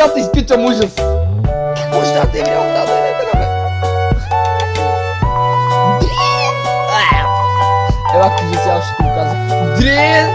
Аз да изпитвам ужас. Как може да те видя от тази елетера, бе? Дрин! Ева, кажи сега, ще го казах. Дрин!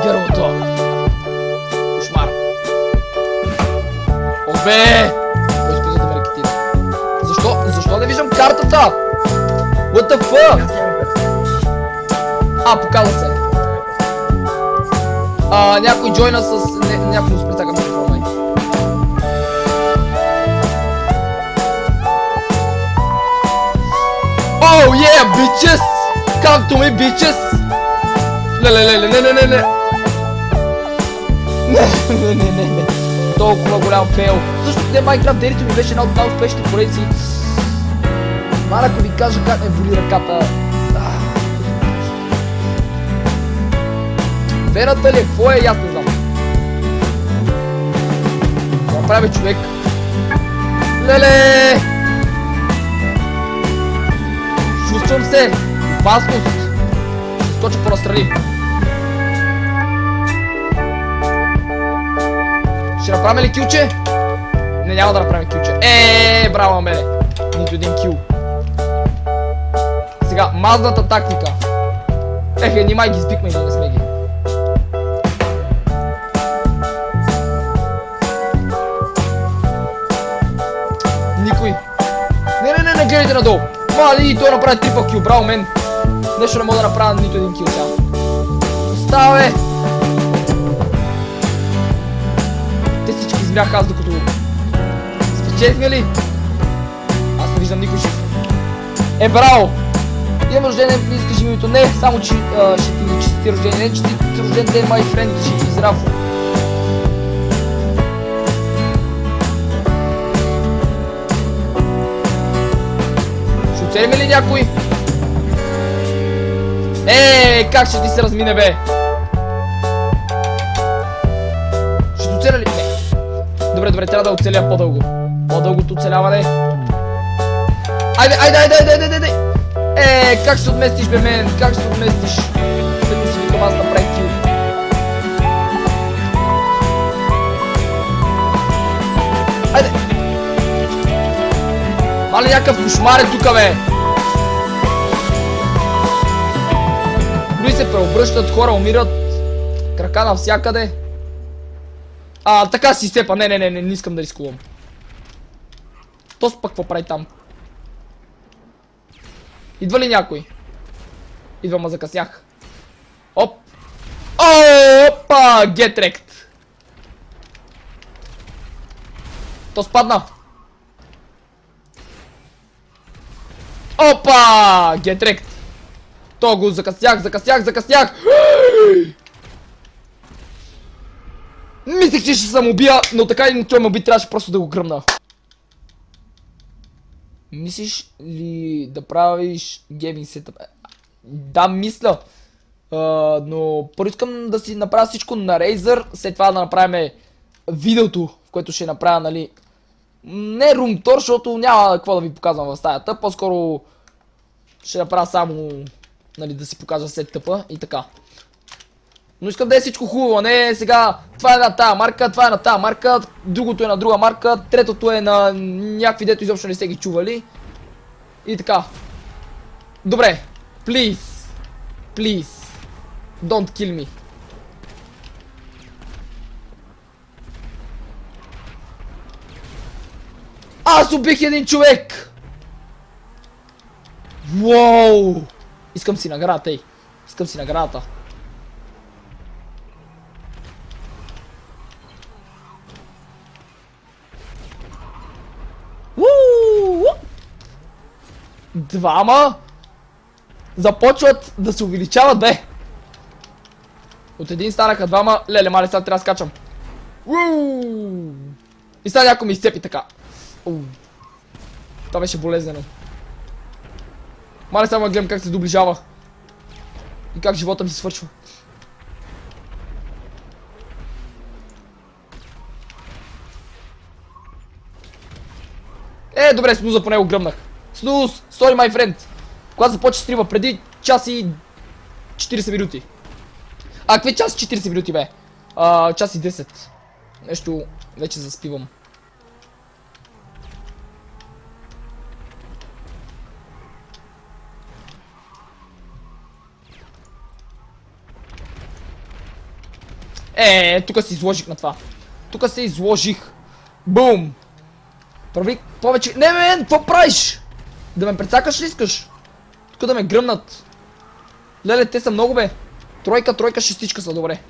Гърлото. Кошмар. Обе! Кой изпитва да ме рекетира? Защо не виждам картата? What the fuck? Показва се. Някой джойна с... някой му спрецака микрофона. Oh yeah, bitches! Come to me, bitches! Не. Не. Толкова голям фейл. Също не Minecraft Daily ми беше една от най-успешните поредици. Мара, ако ви кажа как ме боли ръката. Вената ли е? Какво е? Аз не знам. Това прави човек. Леле! Чувствам се. Опасност. Ще скоча по-настрани. Ще направим ли килче? Не, няма да направим килче. Браво, мене. Нито един кил. Сега, мазната тактика. Нимай ги избикме, ние не сме ги. Никой. Не гледайте надолу. Мали, той направи трипъл кил, браво мен. Нещо не мога да направя нито един кил сега. Оставе! Те всички измяха аз докато... Спечелихме ли? Аз не виждам никой жив. Браво! Имам рождение, не искаш името. Не, само че ще ти чести рождение. Не, че ти рожден ден, my friend, ще ти здраво. Ще оцелиме ли някой? Как ще ти се размине, бе? Ще оцеля ли? Не. Добре, трябва да оцеля по-дълго. По-дългото оцеляване. Айде! Как ще се отместиш, бе, мен? Как ще се отместиш? След си викам аз направих кил. Айде! Мали някакъв кошмар е тука, бе! Дори се преобръщат, хора умират. Крака навсякъде. Така си степа. Не искам да рискувам. То пък какво прави там? Идва ли някой? Идва, ма закъснях. Опа! Get wrecked! То спадна! Опа! Get wrecked! То го закъснях! Мислех, че ще съм убия, но така и той ме уби, трябваше просто да го гръмна. Мислиш ли да правиш гейминг сетъп? Да, мисля. Но първо искам да си направя всичко на Razer, след това да направим видеото, в което ще направя, нали... Не румтор, защото няма какво да ви показвам в стаята, по-скоро ще направя само, нали, да си покажа сетъпа и така. Но искам да е всичко хубаво, не сега това е на тая марка, това е на тая марка, другото е на друга марка, третото е на някакви, дето изобщо не сте ги чували. И така. Добре, please, don't kill me. Аз убих един човек! Уоу! Искам си наградата, искам си наградата. Двама започват да се увеличават, бе. От един станаха двама. Леле, мали, сега трябва да скачам. И сега някой ми изцепи така. Това беше болезнено. Мали, само гледам как се доближава. И как живота ми се свършва. Добре, снуза по него гръмнах. Снуз! Sorry, my friend! Когато започва стрима? Преди час и 40 минути. Какви час и 40 минути, бе? Час и 10. Нещо вече заспивам. Тук се изложих на това. Тук се изложих. Бум! Прави повече... Не, мен, какво правиш? Да ме прецакаш ли искаш? Тук да ме гръмнат. Леле, те са много, бе. Тройка, шестичка са, добре.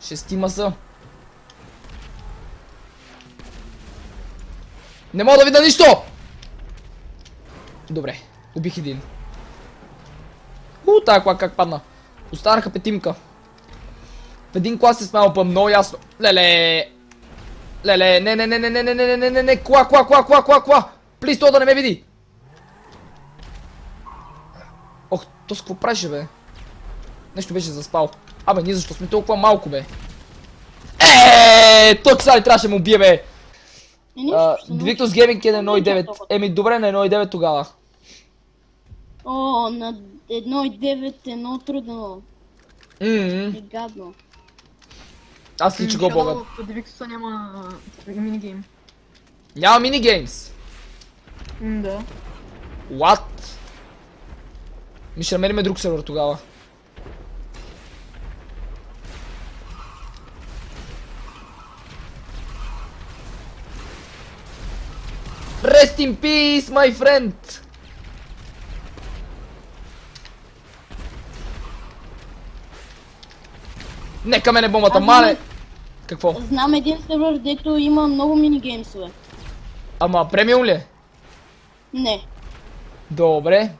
Шестима са. Не мога да видя нищо! Добре, убих един. Тая кола как падна. Останаха петимка. В един клас се смелпа много ясно. Леле, не, кола. Плиз, то да не ме види. Ох, то с какво правеше, бе? Нещо беше заспал. Абе, ние защо сме толкова малко, бе? Точно сега ли трябваше му убие, бе? Victus Gaming е на 1.9. Еми, добре, на 1.9 тогава. О, на 1.9 е много трудно. И гадно. Аз лично го бога. Под Victus няма минигейм. Няма минигеймс. Да. What? Ми ще намерим друг сервер тогава. Rest in peace, my friend! Нека мене бомбата, мале! Какво? Знам един сервер, дето има много минигеймсове. Ама премиум ли е? Не. Добре.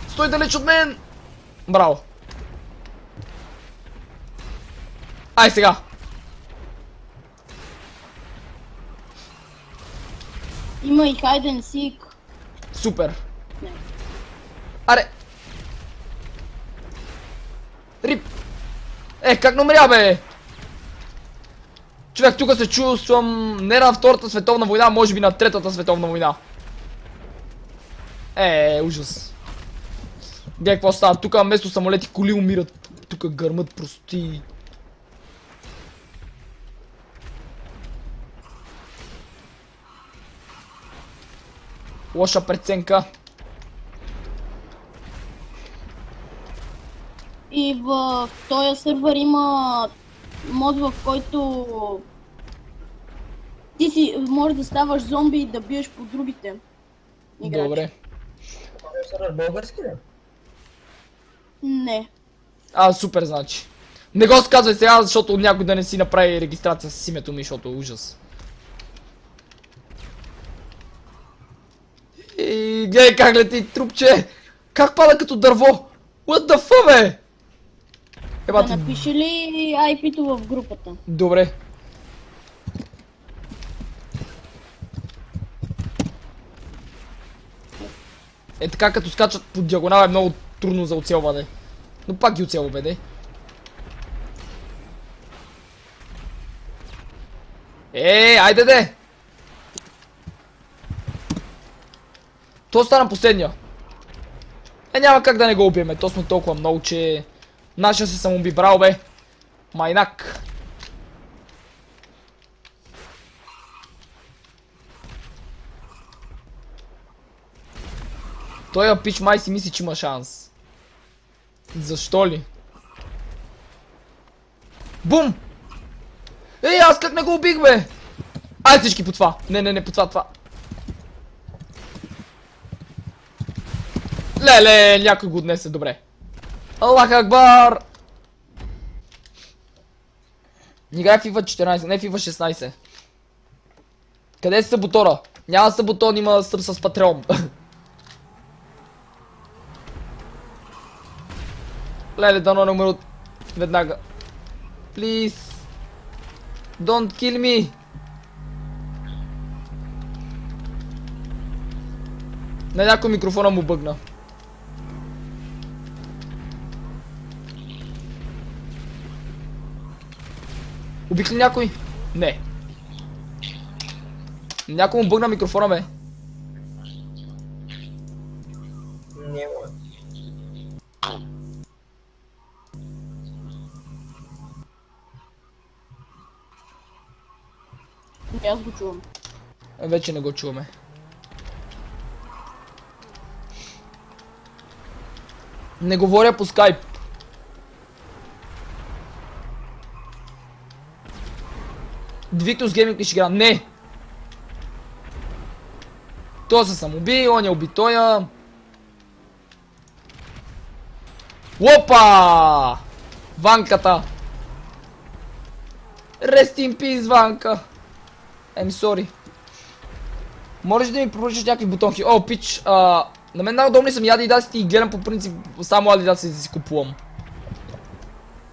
Стой далеч от мен! Браво. Ай сега! Има и Hide and Seek. Супер. Не. Аре! Рип! Как не умря, бе? Човек, тук се чувствам не на Втората световна война, може би на Третата световна война. Ужас. Гледай какво става, тук вместо самолети коли умират. Тук гърмат прости. Лоша преценка. И в този сервер има мод, в който ти си може да ставаш зомби и да биеш по другите играчи. Добре. Този сервер български ли? Не. Супер, значи. Не го сказвай сега, защото някой да не си направи регистрация с името ми, защото е ужас. И гледай как лети трупче! Как пада като дърво? What the fuck, бе? Да напиши ли IP-то в групата? Добре. Така като скачат по диагонал е много трудно за оцелване. Но пак ги оцелва, бе, айде де! То стана последния. Няма как да не го убиеме, то сме толкова много, че... Нашия се самоуби, браво, бе! Майнак! Той пич май си мисли, че има шанс. Защо ли? Бум! Аз как не го убих, бе? Ай всички по това! Не, по това. Леле, някой го отнесе, добре. Аллах Акбар! Играй FIFA 14, не FIFA 16. Къде е саботора? Няма саботон, има стъп с Патреон. Леле, дано не умрат веднага. Please. Don't kill me. На някой микрофона му бъгна. Убих ли някой? Не. Някой му бъгна микрофона, бе. Няма. Не, аз го чувам. Вече не го чуваме. Не говоря по скайп. Victus Gaming ли ще игра? Не! Той се самоуби, он я уби тоя. Опа! Ванката! Rest in peace, Ванка! I'm sorry. Можеш да ми препоръчаш някакви бутонки? О, пич, на мен много удобни са ми адидасите и гледам по принцип само адидасите да си купувам.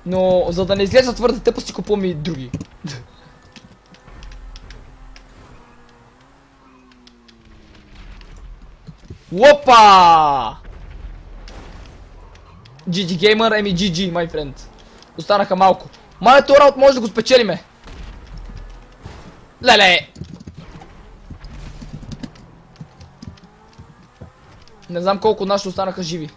Но за да не изглежда твърде тъпо си купувам и други. Опа! GG Gamer, еми GG, my friend. Останаха малко. Мале, този раут може да го спечелиме. Леле! Не знам колко от нас ще останаха живи.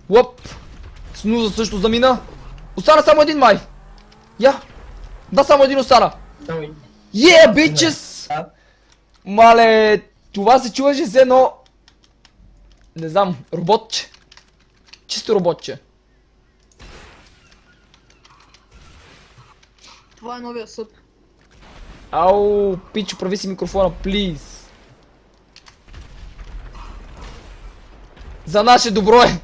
Лоп! Снуза също замина. Остана само един май. Я! Да, само един остана. Само и... Yeah, bitches! А? Мале, това се чуваше все едно... Не знам, роботче. Чисто роботче. Това е новия съд. Ау, пичо, прави си микрофона, please. За наше добро е.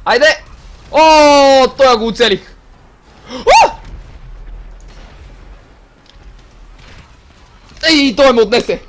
Айде! О, той го оцелих. О! Ей, той ме отнесе.